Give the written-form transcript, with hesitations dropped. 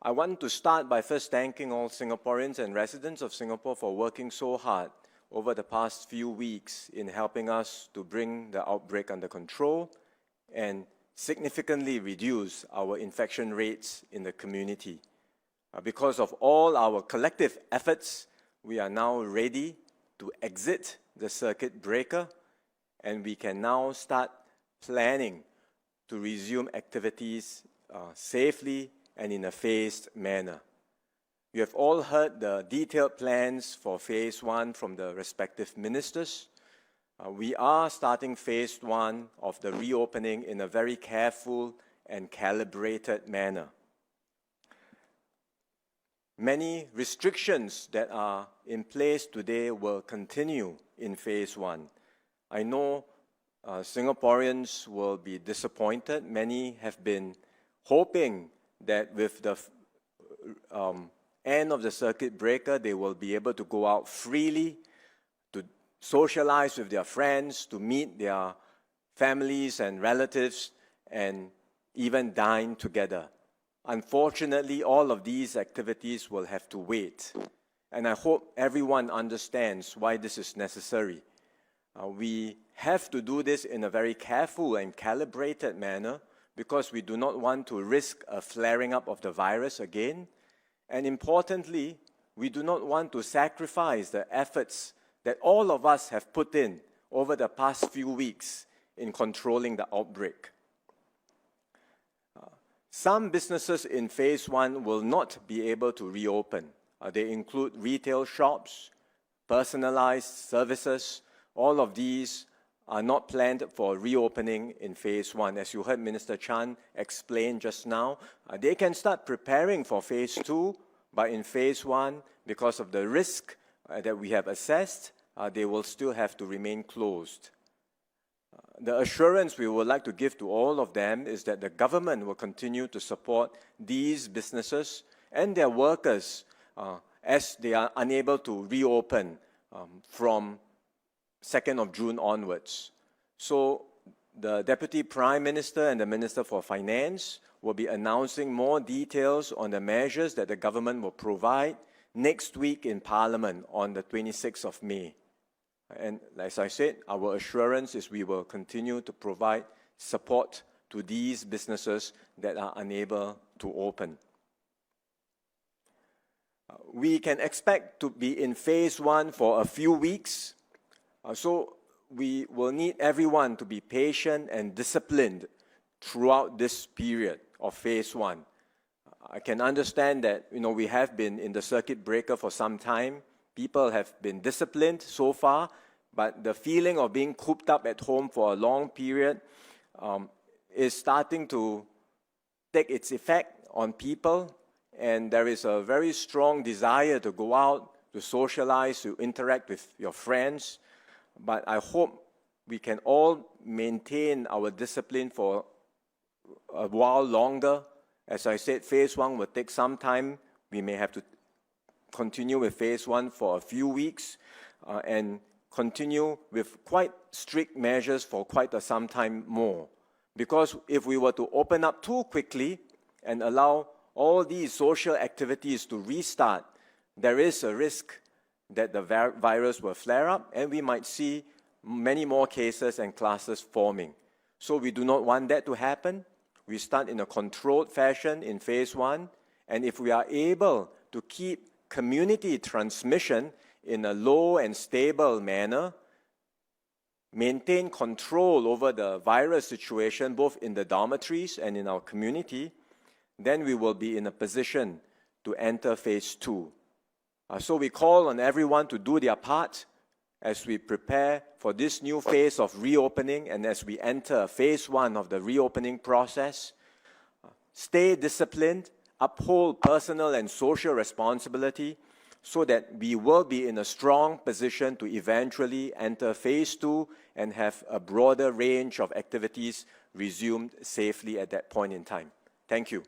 I want to start by first thanking all Singaporeans and residents of Singapore for working so hard over the past few weeks in helping us to bring the outbreak under control and significantly reduce our infection rates in the community. Because of all our collective efforts, we are now ready to exit the circuit breaker, and we can now start planning to resume activities safely and in a phased manner. You have all heard the detailed plans for phase 1 from the respective ministers. We are starting phase 1 of the reopening in a very careful and calibrated manner. Many restrictions that are in place today will continue in phase 1. I know Singaporeans will be disappointed. Many have been hoping that with the end of the circuit breaker, they will be able to go out freely, to socialize with their friends, to meet their families and relatives, and even dine together. Unfortunately, all of these activities will have to wait. And I hope everyone understands why this is necessary. We have to do this in a very careful and calibrated manner because we do not want to risk a flaring up of the virus again. And importantly, we do not want to sacrifice the efforts that all of us have put in over the past few weeks in controlling the outbreak. Some businesses in phase 1 will not be able to reopen. They include retail shops, personalized services. All of these are not planned for reopening in phase 1. As you heard Minister Chan explain just now, they can start preparing for phase 2, but in phase 1, because of the risk that we have assessed, they will still have to remain closed. The assurance we would like to give to all of them is that the government will continue to support these businesses and their workers as they are unable to reopen from 2nd of June onwards. So the Deputy Prime Minister and the Minister for Finance will be announcing more details on the measures that the government will provide next week in Parliament on the 26th of May. And as I said, our assurance is we will continue to provide support to these businesses that are unable to open. We can expect to be in phase 1 for a few weeks. So we will need everyone to be patient and disciplined throughout this period of phase 1. I can understand that we have been in the circuit breaker for some time. People have been disciplined so far, but the feeling of being cooped up at home for a long period is starting to take its effect on people, and there is a very strong desire to go out, to socialize, to interact with your friends. But I hope we can all maintain our discipline for a while longer. As I said, phase 1 will take some time. We may have to continue with phase 1 for a few weeks and continue with quite strict measures for quite some time more. Because if we were to open up too quickly and allow all these social activities to restart, there is a risk that the virus will flare up and we might see many more cases and clusters forming. So we do not want that to happen. We start in a controlled fashion in phase 1, and if we are able to keep community transmission in a low and stable manner, maintain control over the virus situation both in the dormitories and in our community, then we will be in a position to enter phase 2. So we call on everyone to do their part as we prepare for this new phase of reopening and as we enter phase 1 of the reopening process. Stay disciplined, uphold personal and social responsibility so that we will be in a strong position to eventually enter phase 2 and have a broader range of activities resumed safely at that point in time. Thank you.